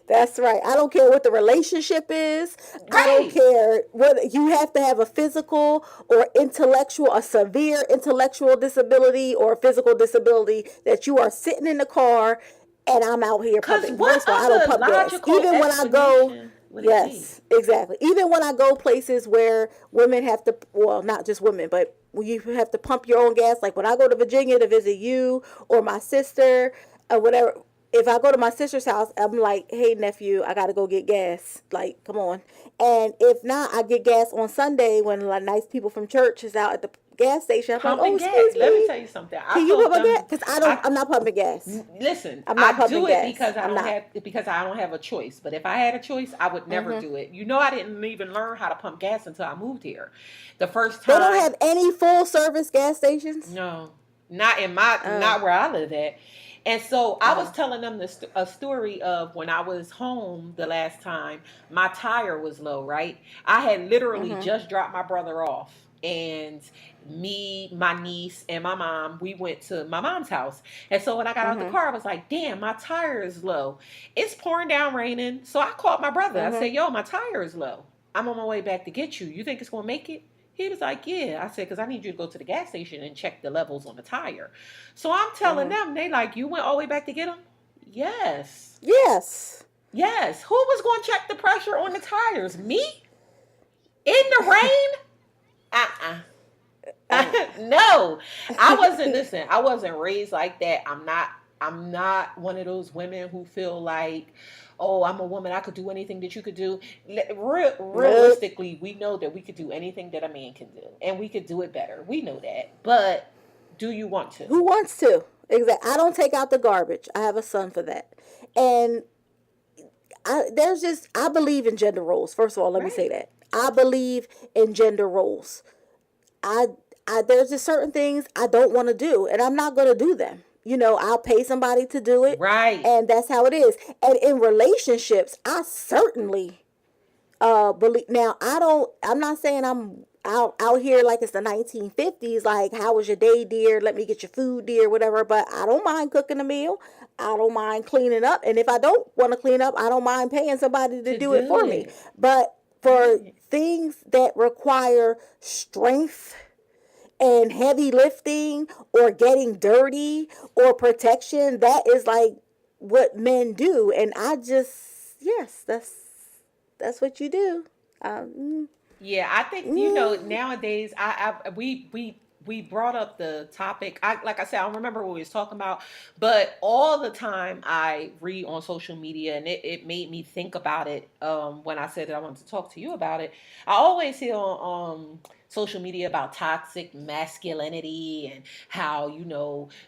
That's right. I don't care what the relationship is. I don't Right. care what you have to have a physical or intellectual, a severe intellectual disability or physical disability that you are sitting in the car and I'm out here Because pumping. what First of all, I don't other pump gas. logical Even when I go, explanation would it be? yes, exactly. Even when I go places where women have to, well, not just women, but when you have to pump your own gas, like when I go to Virginia to visit you or my sister or whatever, if I go to my sister's house, I'm like, hey, nephew, I got to go get gas. Like, come on. And if not, I get gas on Sunday when like nice people from church is out at the gas station. I'm like, oh, Pumping gas. excuse Let me me. tell you something. I Can you put told my gas? them Because I I'm not pumping gas. listen, I'm not I pumping do it gas. I'm not. because I don't have a choice. But if I had a choice, I would never Hmm. do it. You know, I didn't even learn how to pump gas until I moved here. The first They don't time, have any full service gas stations. no, not Oh, where I live at. And so I was oh. telling them a story of when I was home the last time, my tire was low, right? I had literally Hmm. just dropped my brother off. And me, my niece, and my mom, we went to my mom's house. And so when I got out the Hmm. car, I was like, damn, my tire is low. It's pouring down raining. So I called my brother. I Hmm. said, yo, my tire is low. I'm on my way back to get you. You think it's going to make it? He was like, yeah. I said, because I need you to go to the gas station and check the levels on the tire. So I'm telling Hmm. them, they like, you went all the way back to get him? Yes. Yes. Yes. Who was going to check the pressure on the tires? Me? In the rain? Uh-uh. Uh, No, I wasn't. Listen, I wasn't raised like that. I'm not one of those women who feel like, oh, I'm a woman. I could do anything that you could do. nope. Realistically, we know that we could do anything that a man can do, and we could do it better. We know that. But do you want to? Who wants to? Exactly. I don't take out the garbage. I have a son for that. And I believe in gender roles. First of all, let me say Right. that. I believe in gender roles. I, there's just certain things I don't want to do, and I'm not going to do them. I'll pay somebody to do it, Right. and that's how it is. And in relationships, I certainly believe. Now, I'm not saying I'm out here like it's the 1950s. Like, how was your day, dear? Let me get your food, dear, whatever. But I don't mind cooking a meal. I don't mind cleaning up, and if I don't want to clean up, I don't mind paying somebody to To do it do for me. it. But for Right. things that require strength and heavy lifting or getting dirty or protection, that is like what men do. And I just, yes, that's what you do. Um, Yeah, I think mm, nowadays we we brought up the topic. Like I said, I don't remember what we was talking about, but all the time I read on social media, and it made me think about it. When I said that I wanted to talk to you about it, I always hear on social media about toxic masculinity and how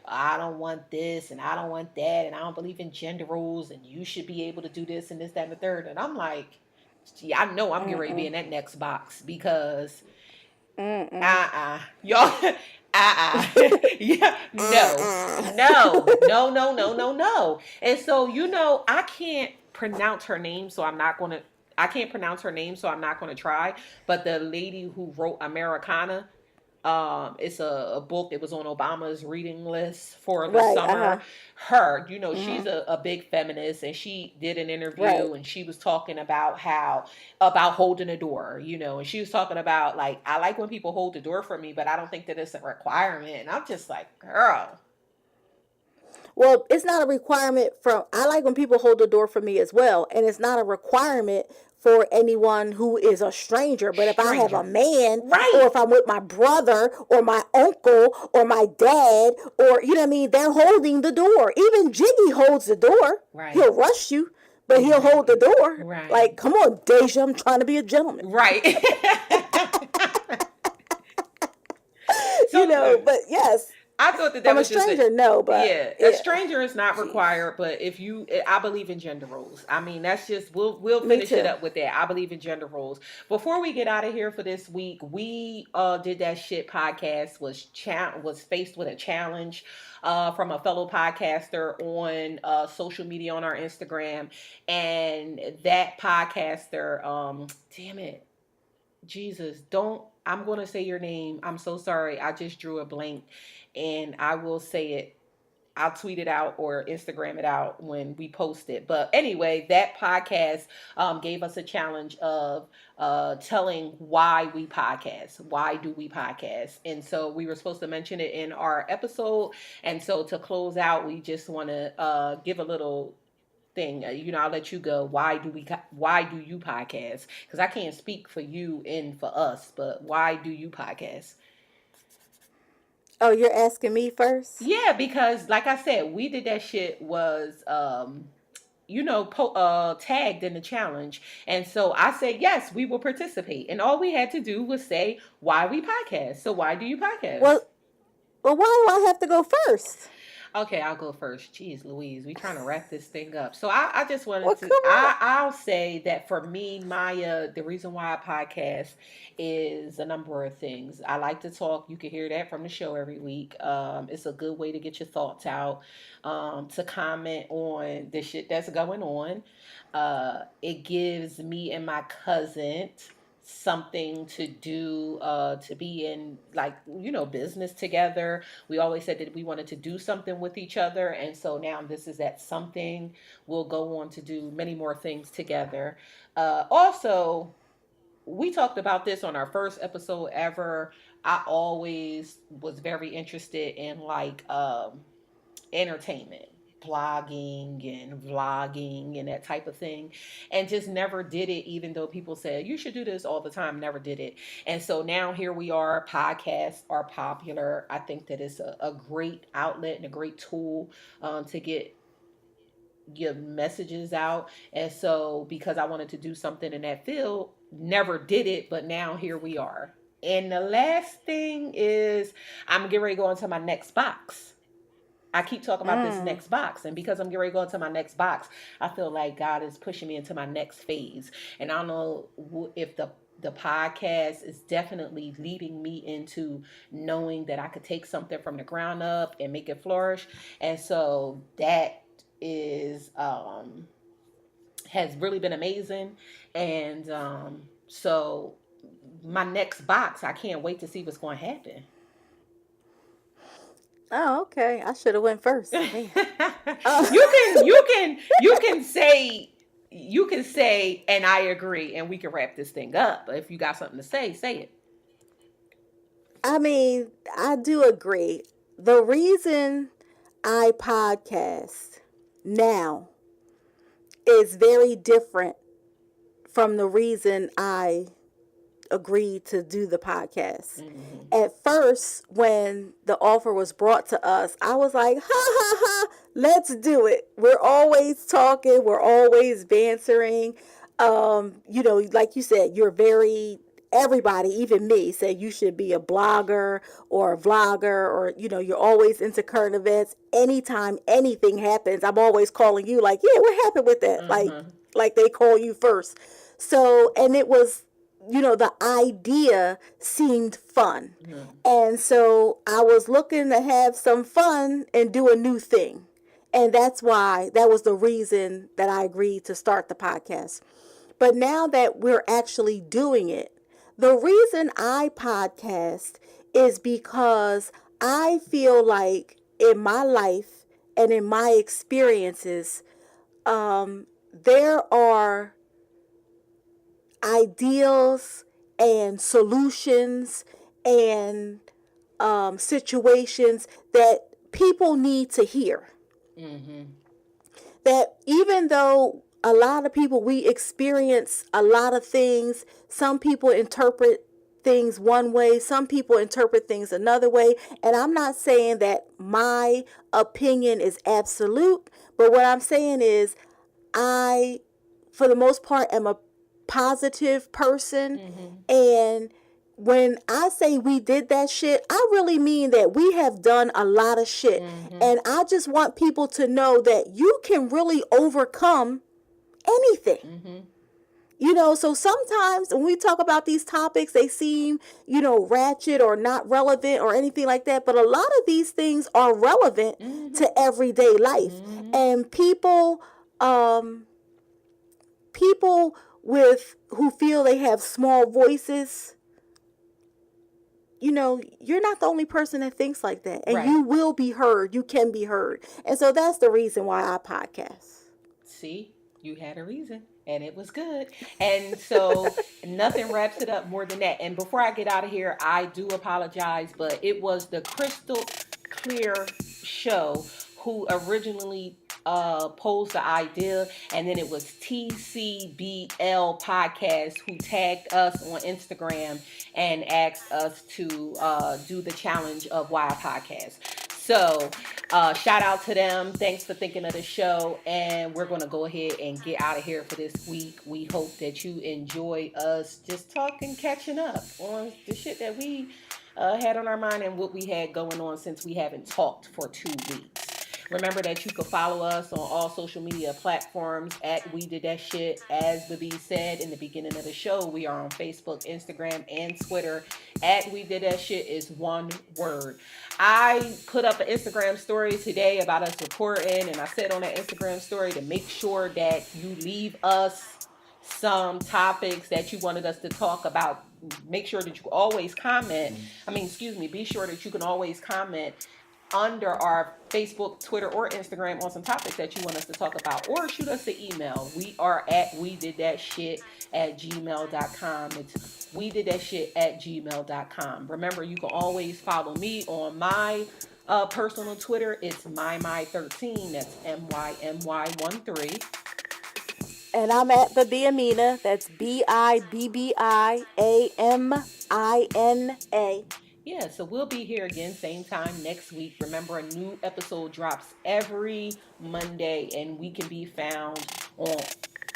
I don't want this and I don't want that and I don't believe in gender roles and you should be able to do this and this that and the third. And I'm like, yeah, I know I'm getting ready to be Mm-mm. in that next box because Mm-mm. y'all yeah, no, Mm-mm. no, no, no, no, no, no. And so I can't pronounce her name, so I'm not gonna. I can't pronounce her name, so I'm not gonna try. But the lady who wrote Americana, it's a book. It was on Obama's reading list for the Right. summer. Uh-huh. Her, she's Mm-hmm. a big feminist, and she did an Right. interview, and she was talking about about holding a door, and she was talking about like, I like when people hold the door for me, but I don't think that it's a requirement. And I'm just like, girl, Well, it's not a requirement from, I like when people hold the door for me as well. And it's not a requirement for anyone who is a stranger. But if I have a stranger, man, or right, if I'm with my brother or my uncle or my dad, or, you know what I mean, they're holding the door. Even Jiggy holds the door. right, He'll rush you, but he'll hold the exactly, door. right, Like, come on, Deja, I'm trying to be a gentleman. right. You So know, look, but yes, I thought that that from a was just a stranger, no, but yeah, a yeah. stranger is not Jeez. required, but I believe in gender roles. I mean, that's just we'll Me finish it too. up with that. I believe in gender roles. Before we get out of here for this week, we did that shit podcast was faced with a challenge from a fellow podcaster on social media on our Instagram, and that podcaster, damn it, Jesus, don't. I'm going to say your name. I'm so sorry. I just drew a blank and I will say it. I'll tweet it out or Instagram it out when we post it. But anyway, that podcast gave us a challenge of telling why we podcast. Why do we podcast? And so we were supposed to mention it in our episode. And so to close out, we just want to give a little thing. I'll let you go. Why do you podcast? Because I can't speak for you and for us, but why do you podcast? Oh, you're asking me first? Yeah, because like I said, we did that shit was tagged in the challenge, and so I said yes, we will participate, and all we had to do was say why we podcast. So why do you podcast? Well, well, why do I have to go first? Okay, I'll go first. Jeez Louise, we trying to wrap this thing up. So I just wanted Well, to come on. I'll say that for me, Maya, the reason why I podcast is a number of things. I like to talk. You can hear that from the show every week. It's a good way to get your thoughts out, to comment on the shit that's going on. It gives me and my cousin something to do, to be in, like, business together. We always said that we wanted to do something with each other, and so now this is that something. We'll go on to do many more things together. Also, we talked about this on our first episode ever. I always was very interested in, like, entertainment, blogging and vlogging and that type of thing, and just never did it, even though people said you should do this all the time. Never did it. And so now here we are. Podcasts are popular. I think that it's a great outlet and a great tool, to get your messages out. And so because I wanted to do something in that field, never did it, but now here we are. And the last thing is, I'm getting ready to go into my next box. I keep talking about this Mm. next box, and because I'm getting ready to go into my next box, I feel like God is pushing me into my next phase. And I don't know if the podcast is definitely leading me into knowing that I could take something from the ground up and make it flourish. And so that is, has really been amazing. And so my next box, I can't wait to see what's going to happen. Oh, okay. I should have went first. Man. you can you can you can say and I agree, and we can wrap this thing up. But if you got something to say it. I mean, I do agree. The reason I podcast now is very different from the reason I agreed to do the podcast. At first, when the offer was brought to us, I was like, ha ha ha, let's do it. We're always talking, we're always bantering. Like you said, you're very, everybody, even me, said you should be a blogger or a vlogger, or, you're always into current events. Anytime anything happens, I'm always calling you like, yeah, what happened with that? Like they call you first. So, and it was, the idea seemed fun. And so I was looking to have some fun and do a new thing. And that was the reason that I agreed to start the podcast. But now that we're actually doing it, the reason I podcast is because I feel like in my life and in my experiences, there are ideals and solutions and situations that people need to hear. That even though a lot of people, we experience a lot of things, some people interpret things one way, some people interpret things another way. And I'm not saying that my opinion is absolute, but what I'm saying is I, for the most part, am a positive person. And when I say we did that shit, I really mean that we have done a lot of shit. And I just want people to know that you can really overcome anything. So sometimes when we talk about these topics, they seem, ratchet or not relevant or anything like that. But a lot of these things are relevant to everyday life. And people who feel they have small voices, you're not the only person that thinks like that. And you will be heard. You can be heard. And so that's the reason why I podcast. See, you had a reason. And it was good. And so nothing wraps it up more than that. And before I get out of here, I do apologize, but it was the Crystal Clear Show who originally posed the idea, and then it was TCBL Podcast who tagged us on Instagram and asked us to do the challenge of Why I Podcast. So shout out to them. Thanks for thinking of the show. And we're going to go ahead and get out of here for this week. We hope that you enjoy us just talking, catching up on the shit that we had on our mind and what we had going on since we haven't talked for 2 weeks. Remember that you can follow us on all social media platforms at We Did That Shit. As Bibbi said in the beginning of the show, we are on Facebook, Instagram, and Twitter. At We Did That Shit is one word. I put up an Instagram story today about us recording, and I said on that Instagram story to make sure that you leave us some topics that you wanted us to talk about. Make sure that you always comment. Be sure that you can always comment under our Facebook, Twitter, or Instagram on some topics that you want us to talk about, or shoot us an email. We are at wedidthatshit@gmail.com. It's wedidthatshit@gmail.com. Remember, you can always follow me on my personal Twitter. It's mymy13. That's MYMY13. And I'm at Bibbi Amina. That's BIBBIAMINA. Yeah, so we'll be here again, same time next week. Remember, a new episode drops every Monday, and we can be found on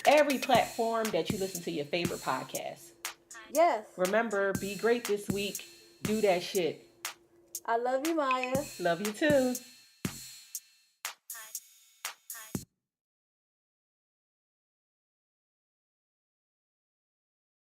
every platform that you listen to your favorite podcast. Yes. Remember, be great this week. Do that shit. I love you, Maya. Love you too.